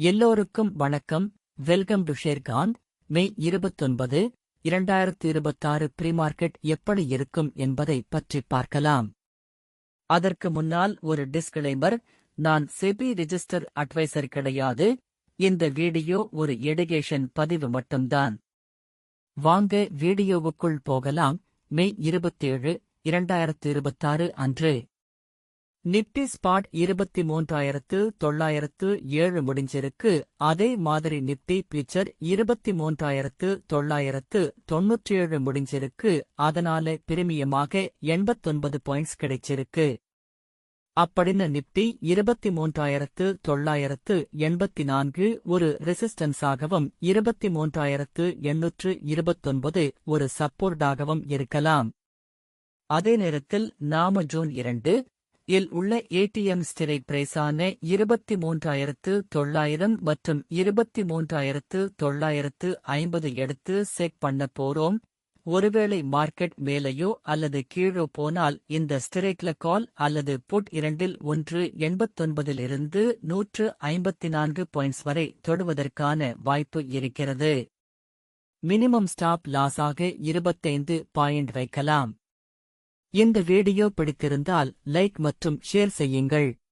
எல்லோருக்கும் வணக்கம். Welcome to Sharekhan. May 29, 2026 premarket எப்படி இருக்கும் என்பதை பற்றி பார்க்கலாம். அதற்கு முன்னால் ஒரு டிஸ்க்ளைமர். நான் செபி ரிஜிஸ்டர் அட்வைசர் கிடையாது. இந்த வீடியோ ஒரு எடுகேஷன் பதிவு மட்டும்தான். வாங்க வீடியோவுக்குள் போகலாம். மே 27, 2026 அன்று நிப்டி ஸ்பாட் 23,907 முடிஞ்சிருக்கு. அதே மாதிரி நிப்டி ஃபியூச்சர் 23,997 முடிஞ்சிருக்கு. அதனால பிரீமியமாக 89 பாயிண்ட்ஸ் கிடைச்சிருக்கு. அப்படின்னு நிப்டி 23,984 ஒரு ரெசிஸ்டன்ஸாகவும் 23,829 ஒரு சப்போர்ட்டாகவும் இருக்கலாம். அதே நேரத்தில் நாம ஜூன் 2 இல் உள்ள ஏடிஎம் ஸ்ட்ரைக் பிரைஸான 23,900 மற்றும் 23,950 எடுத்து செக் பண்ண போறோம். ஒருவேளை மார்க்கெட் மேலேயோ அல்லது கீழோ போனால் இந்த ஸ்ட்ரைக்ல கால் அல்லது புட் இரண்டில் ஒன்று 89 154 பாயிண்ட்ஸ் வரை தொடுவதற்கான வாய்ப்பு இருக்கிறது. மினிமம் ஸ்டாப் லாஸாக 25 பாயிண்ட் வைக்கலாம். இந்த வீடியோ பிடித்திருந்தால் லைக் மற்றும் ஷேர் செய்யுங்கள்.